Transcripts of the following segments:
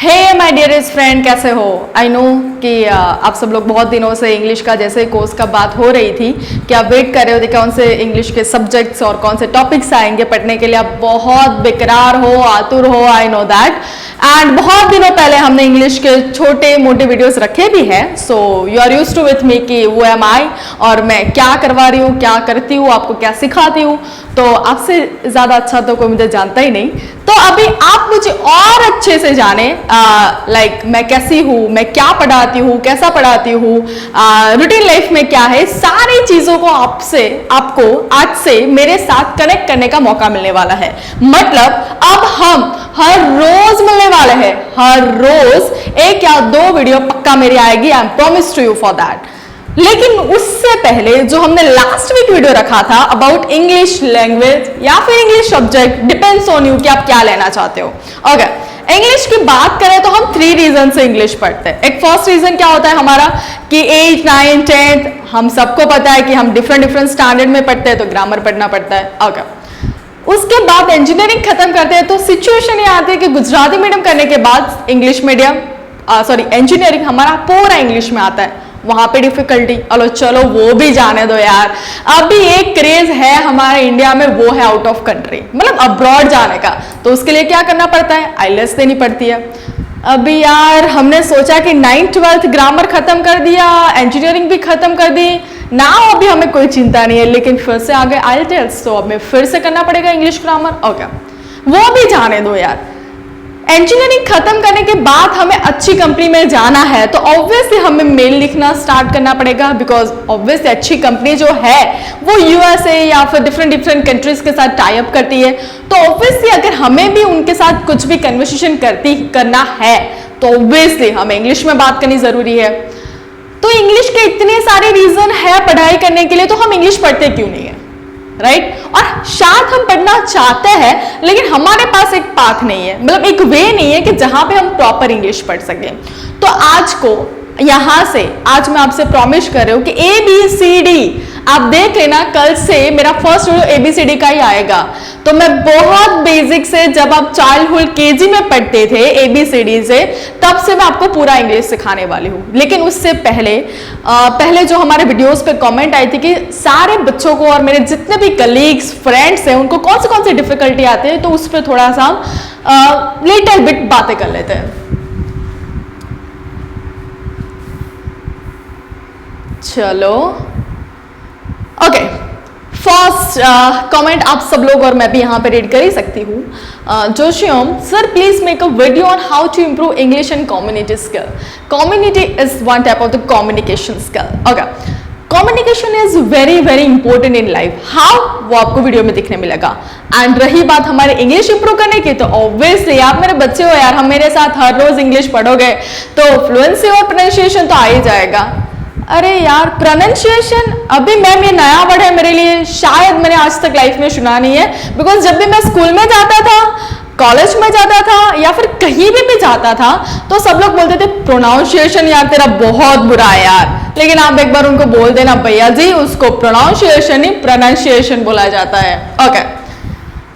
Hey my dearest friend, कैसे हो? I know कि आप सब लोग बहुत दिनों से इंग्लिश का जैसे कोर्स का बात हो रही थी कि आप वेट कर रहे हो कौन से इंग्लिश के सब्जेक्ट्स और कौन से टॉपिक्स आएंगे पढ़ने के लिए। आप बहुत बेकरार हो, आतुर हो, आई नो दैट। एंड बहुत दिनों पहले हमने इंग्लिश के छोटे मोटे वीडियोस रखे भी हैं, so you are used to with me कि वो एम आई और मैं क्या करवा रही हूँ, क्या करती हूँ, आपको क्या सिखाती हूँ। तो आपसे ज़्यादा अच्छा तो कोई मुझे जानता ही नहीं। तो अभी आप मुझे और अच्छे से जाने लाइक मैं कैसी हूँ, मैं क्या पढ़ाती हूँ, कैसा पढ़ाती हूँ, रूटीन लाइफ में क्या है, सारी चीज़ों को आपको आज से मेरे साथ कनेक्ट करने का मौका मिलने वाला है। मतलब अब हम हर रोज मिलने वाले हैं, हर रोज एक या दो वीडियो पक्का मेरी आएगी। I am promise to you for that. लेकिन उससे पहले जो हमने लास्ट वीक वीडियो रखा था अबाउट इंग्लिश लैंग्वेज या फिर English subject, depends on you कि आप क्या लेना चाहते हो। ओके, इंग्लिश की बात करें तो हम 3 रीजन से इंग्लिश पढ़ते हैं। एक फर्स्ट रीजन क्या होता है हमारा कि 8, 9, 10 हम सबको पता है कि हम डिफरेंट स्टैंडर्ड में पढ़ते हैं तो ग्रामर पढ़ना पड़ता है। ओके, उसके बाद इंजीनियरिंग खत्म करते हैं तो सिचुएशन ये आती है कि गुजराती मीडियम करने के बाद इंग्लिश मीडियम इंजीनियरिंग हमारा पूरा इंग्लिश में आता है, वहां पे डिफिकल्टी। चलो वो भी जाने दो यार। अभी एक क्रेज है हमारे इंडिया में, वो है आउट ऑफ कंट्री, मतलब अब्रॉड जाने का। तो उसके लिए क्या करना पड़ता है? आईलेट्स देनी पड़ती है। अभी यार हमने सोचा कि 9th 12th ग्रामर खत्म कर दिया, इंजीनियरिंग भी खत्म कर दी ना, अभी हमें कोई चिंता नहीं है, लेकिन फिर से आ गए आईएलटीएस, तो हमें फिर से करना पड़ेगा इंग्लिश ग्रामर। ओके, वो भी जाने दो यार। इंजीनियरिंग खत्म करने के बाद हमें अच्छी कंपनी में जाना है तो ऑब्वियसली हमें मेल लिखना स्टार्ट करना पड़ेगा, बिकॉज ऑब्वियसली अच्छी कंपनी जो है वो यूएसए या फिर डिफरेंट कंट्रीज के साथ टाई अप करती है। तो ऑब्वियसली अगर हमें भी उनके साथ कुछ भी कन्वर्सेशन करना है तो ऑब्वियसली हमें इंग्लिश में बात करनी जरूरी है। तो इंग्लिश के इतने सारे रीजन है पढ़ाई करने के लिए, तो हम इंग्लिश पढ़ते क्यों नहीं है, राइट? और शायद हम पढ़ना चाहते हैं लेकिन हमारे पास एक पाथ नहीं है, मतलब एक वे नहीं है कि जहां पे हम प्रॉपर इंग्लिश पढ़ सकें। तो आज मैं आपसे प्रॉमिस कर रही हूं कि ABCD आप देख लेना, कल से मेरा फर्स्ट वीडियो ABCD का ही आएगा। तो मैं बहुत बेसिक से, जब आप चाइल्डहुड केजी में पढ़ते थे ABCD से, तब से मैं आपको पूरा इंग्लिश सिखाने वाली हूँ। लेकिन उससे पहले जो हमारे वीडियोस पे कमेंट आई थी कि सारे बच्चों को और मेरे जितने भी कलीग्स फ्रेंड्स हैं उनको कौन सी डिफिकल्टी आती है, तो उस पर थोड़ा सा लिटिल बिट बातें कर लेते हैं। चलो ओके, फर्स्ट कमेंट आप सब लोग और मैं भी यहाँ पे रीड कर ही सकती हूँ। जोशियम sir, please make a video on how to improve English and community skill. Community is one type of the communication skill. Okay, communication is very important in life. How, वो आपको वीडियो में दिखने मिलेगा। एंड रही बात हमारे English improve करने की, तो ऑब्वियसली आप मेरे बच्चे हो यार, हम मेरे साथ हर रोज इंग्लिश पढ़ोगे तो फ्लुएंसी और प्रोनाउंसिएशन तो आ ही जाएगा। अरे यार, प्रोनाउंसिएशन अभी मैम ये नया वर्ड है मेरे लिए, शायद मैंने आज तक लाइफ में सुना नहीं है। बिकॉज जब भी मैं स्कूल में जाता था, कॉलेज में जाता था या फिर कहीं भी जाता था तो सब लोग बोलते थे प्रोनाउंसिएशन यार तेरा बहुत बुरा है यार। लेकिन आप एक बार उनको बोल देना, भैया जी उसको प्रोनाउंसिएशन ही प्रोनाउंसिएशन बोला जाता है। ओके,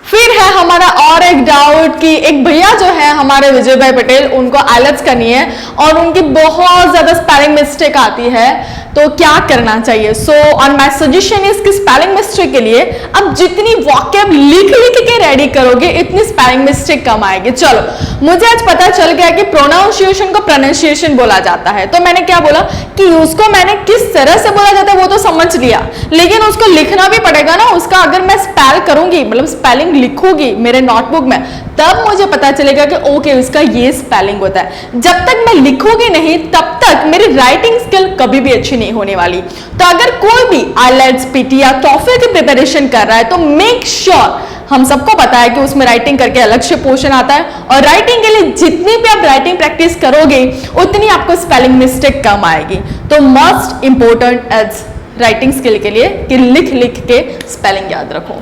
फिर है हमारा और एक डाउट कि एक भैया जो है हमारे विजय भाई पटेल, उनको आईलेट्स करनी है और उनकी बहुत ज्यादा स्पेलिंग मिस्टेक आती है, तो क्या करना चाहिए? So on my suggestion is कि स्पेलिंग मिस्टेक के लिए अब जितनी वॉकैब लिख के रेडी करोगे इतनी स्पेलिंग मिस्टेक कम आएगी। चलो, मुझे आज पता चल गया कि प्रोनाउंसिएशन को प्रोनाउंसिएशन बोला जाता है, तो मैंने क्या बोला कि उसको मैंने किस तरह से बोला जाता है वो तो समझ लिया, लेकिन उसको लिखना भी पड़ेगा ना। उसका अगर मैं स्पेल करूंगी, मतलब स्पेलिंग लिखूंगी मेरे नोटबुक में, तब मुझे पता चलेगा कि ओके इसका ये स्पेलिंग होता है। जब तक मैं लिखूंगी नहीं तब तक मेरी राइटिंग स्किल कभी भी अच्छी नहीं होने वाली। तो अगर कोई भी आईलेट्स, पीटी या टॉफल की प्रिपरेशन कर रहा है तो मेक श्योर, हम सबको पता है कि उसमें राइटिंग करके अलग से पोर्शन आता है, और राइटिंग के लिए जितनी भी आप राइटिंग प्रैक्टिस करोगे उतनी आपको स्पेलिंग मिस्टेक कम आएगी। तो most important as writing skill के लिए कि लिख के स्पेलिंग याद रखो।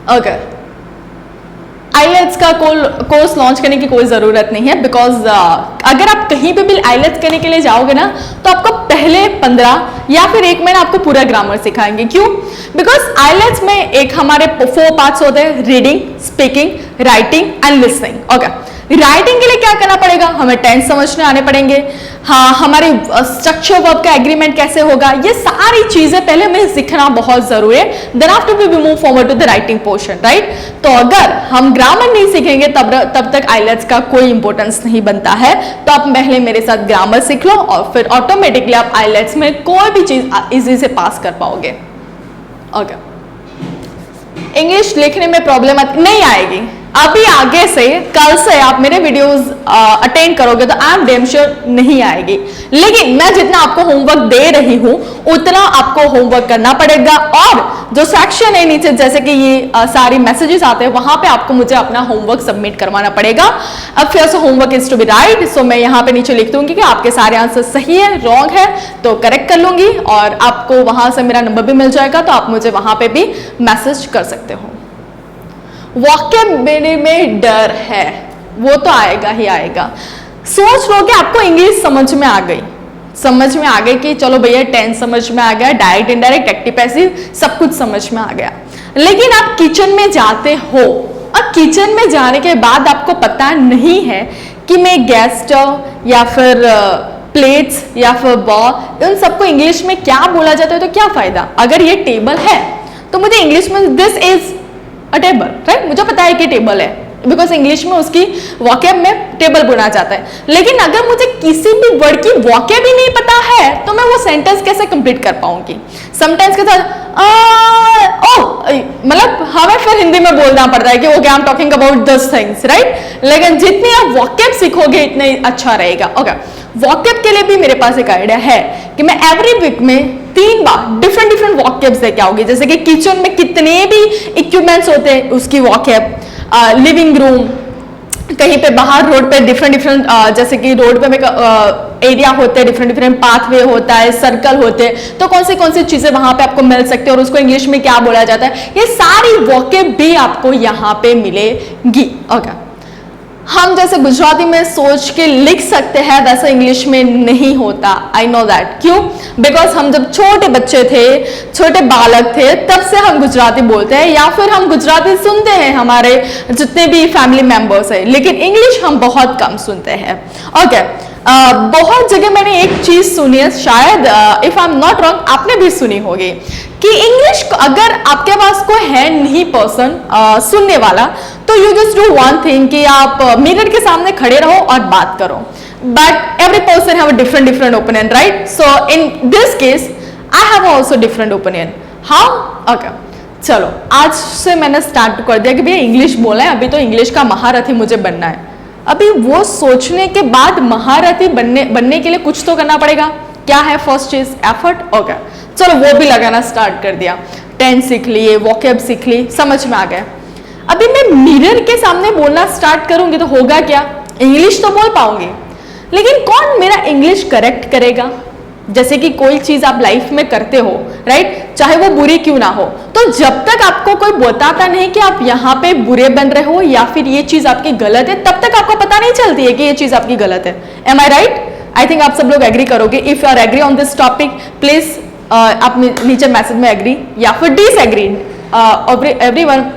अगर आईलेट्स का कोर्स लॉन्च करने की कोई ज़रूरत नहीं है, बिकॉज अगर आप कहीं पे भी आईलेट्स करने के लिए जाओगे ना तो आपको पहले 15 या फिर 1 महीना आपको पूरा ग्रामर सिखाएंगे। क्यों? बिकॉज आईलेट्स में एक हमारे 4 पार्ट्स होते हैं, reading, speaking, writing and listening. Okay, writing के लिए क्या करना पड़ेगा, हमें टेंस समझने आने पड़ेंगे, हाँ हमारे स्ट्रक्चर वर्ब का एग्रीमेंट कैसे होगा, ये सारी चीजें पहले हमें सीखना बहुत जरूरी है। Then after we move forward to the writing portion, right. तो अगर हम ग्रामर नहीं सीखेंगे तब तक आइलेट्स का कोई इंपॉर्टेंस नहीं बनता है। तो आप पहले मेरे साथ ग्रामर सीख लो और फिर ऑटोमेटिकली आप आइलेट्स में कोई भी चीज इजी से पास कर पाओगे। ओके, इंग्लिश लिखने में प्रॉब्लम नहीं आएगी। अभी आगे से कल से आप मेरे वीडियोस अटेंड करोगे तो आई एम डेम श्योर नहीं आएगी, लेकिन मैं जितना आपको होमवर्क दे रही हूं उतना आपको होमवर्क करना पड़ेगा। और जो सेक्शन है नीचे जैसे कि ये सारी मैसेजेस आते हैं वहां पे आपको मुझे अपना होमवर्क सबमिट करवाना पड़ेगा। अब फिर से homework is to be write, so मैं यहाँ पे नीचे लिख दूंगी कि आपके सारे आंसर सही है, रॉन्ग है तो करेक्ट कर लूंगी और आपको वहां से मेरा नंबर भी मिल जाएगा, तो आप मुझे वहां पे भी मैसेज कर सकते हो। वोकैबुलरी में डर है, वो तो आएगा ही आएगा। सोच लो कि आपको इंग्लिश समझ में आ गई कि चलो भैया टेंस समझ में आ गया, डायरेक्ट इनडायरेक्ट एक्टिव पैसिव सब कुछ समझ में आ गया, लेकिन आप किचन में जाते हो और किचन में जाने के बाद आपको पता नहीं है कि मैं गैस स्टोव या फिर प्लेट्स या फिर बॉल इन सबको इंग्लिश में क्या बोला जाता है, तो क्या फायदा। अगर ये टेबल है तो मुझे इंग्लिश में this is a table, right, मुझे पता है कि टेबल है बिकॉज इंग्लिश में उसकी वॉकैब में टेबल बोला जाता है। लेकिन अगर मुझे किसी भी वर्ड की वॉकैब ही नहीं पता है तो मैं वो सेंटेंस कैसे कंप्लीट कर पाऊंगी। समटाइम्स के साथ मतलब हमें फिर हिंदी में बोलना पड़ता है कि okay I am talking about this things, right. लेकिन जितनी आप वॉकैब सीखोगे इतना अच्छा रहेगा। ओके, वॉकैब के लिए भी मेरे पास एक आइडिया है कि मैं एवरी वीक में 3 बार डिफरेंट वॉकैब्स लेके आऊंगी। जैसे कि किचन में कितने भी इक्विपमेंट्स होते हैं उसकी वॉकैब, लिविंग रूम, कहीं पे बाहर रोड पे डिफरेंट जैसे कि रोड पे में एरिया होते हैं, डिफरेंट पाथवे होता है, सर्कल होते हैं, तो कौन सी चीजें वहां पे आपको मिल सकती है और उसको इंग्लिश में क्या बोला जाता है, ये सारी वॉकैब भी आपको यहाँ पे मिलेगी। ओके, हम जैसे गुजराती में सोच के लिख सकते हैं वैसा इंग्लिश में नहीं होता। आई नो दैट, क्यों? बिकॉज हम जब छोटे बच्चे थे, छोटे बालक थे, तब से हम गुजराती बोलते हैं या फिर हम गुजराती सुनते हैं हमारे जितने भी फैमिली मेंबर्स हैं, लेकिन इंग्लिश हम बहुत कम सुनते हैं। ओके, बहुत जगह मैंने एक चीज सुनी है, शायद if I am not wrong आपने भी सुनी होगी कि इंग्लिश अगर आपके पास कोई है नहीं पर्सन सुनने वाला, तो you just do one thing कि आप मिरर के सामने खड़े रहो और बात करो। But every person have a different opinion, right. So in this case I have also different opinion. How? Okay, चलो आज से मैंने स्टार्ट कर दिया कि भैया इंग्लिश बोलना है, अभी तो इंग्लिश का महारथी मुझे बनना है। अभी वो सोचने के बाद महारथी बनने के लिए कुछ तो करना पड़ेगा। क्या है फर्स्ट चीज? एफर्ट। ओके, चलो वो भी लगाना स्टार्ट कर दिया, टेंस सीख लिए, वॉकैब सीख ली, समझ में आ गया। अभी मैं मिरर के सामने बोलना स्टार्ट करूंगी तो होगा क्या? इंग्लिश तो बोल पाऊंगी, लेकिन कौन मेरा इंग्लिश करेक्ट करेगा? जैसे कि कोई चीज आप लाइफ में करते हो, राइट, चाहे वो बुरी क्यों ना हो, तो जब तक आपको कोई बताता नहीं कि आप यहाँ पे बुरे बन रहे हो या फिर ये चीज आपकी गलत है, तब तक आपको पता नहीं चलती है कि ये चीज आपकी गलत है। Am I right? I think आप सब लोग एग्री करोगे। If you are agree on this topic please आप नीचे मैसेज में एग्री या फिर डिसएग्री, एवरीवन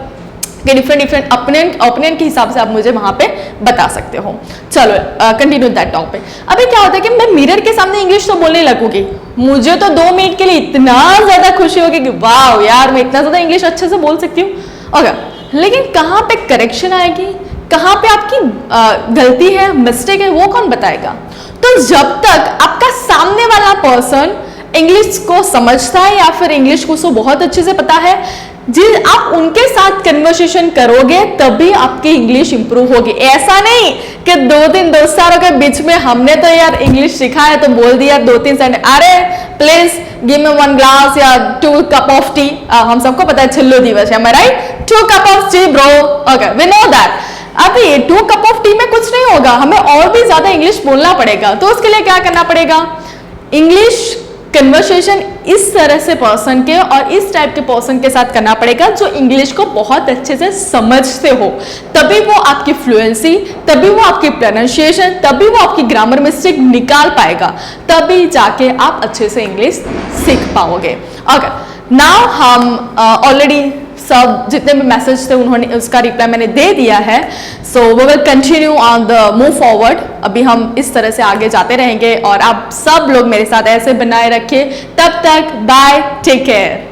के डिफरेंट ओपिनियन के हिसाब से आप मुझे वहां पे बता सकते हो। चलो कंटिन्यू दैट टॉपिक। अभी क्या होता है कि मैं मिरर के सामने इंग्लिश तो बोलने लगूंगी, मुझे तो 2 मिनट के लिए इतना ज्यादा खुशी होगी कि वाह यार मैं इतना ज्यादा इंग्लिश अच्छे से बोल सकती हूँ। ओके, लेकिन कहाँ पे करेक्शन आएगी, कहाँ पे आपकी गलती है, मिस्टेक है, वो कौन बताएगा? तो जब तक आपका सामने वाला पर्सन इंग्लिश को समझता है या फिर इंग्लिश को उसको बहुत अच्छे से पता है, जिस आप उनके साथ कन्वर्सेशन करोगे तभी आपकी इंग्लिश इंप्रूव होगी। ऐसा नहीं कि 2-3 दोस्तों के बीच में हमने तो यार इंग्लिश सीखा है तो बोल दिया 2-3 सेंटेंस, अरे प्लीज गिव मी 1 ग्लास या 2 कप ऑफ टी। हम सबको पता है छिल्लो दिवस है, right? 2 cup of tea bro. Okay, we know that. अभी 2 कप ऑफ टी में कुछ नहीं होगा, हमें और भी ज्यादा इंग्लिश बोलना पड़ेगा। तो उसके लिए क्या करना पड़ेगा? इंग्लिश कन्वर्सेशन इस तरह से पर्सन के और इस टाइप के पर्सन के साथ करना पड़ेगा जो इंग्लिश को बहुत अच्छे से समझते हो, तभी वो आपकी फ्लुएंसी, तभी वो आपकी प्रोनाउंसिएशन, तभी वो आपकी ग्रामर मिस्टेक निकाल पाएगा, तभी जाके आप अच्छे से इंग्लिश सीख पाओगे। ओके, नाउ हम ऑलरेडी सब जितने भी मैसेज थे उन्होंने उसका रिप्लाई मैंने दे दिया है। So we will continue on the move forward. अभी हम इस तरह से आगे जाते रहेंगे और आप सब लोग मेरे साथ ऐसे बनाए रखिए। तब तक बाय, टेक केयर।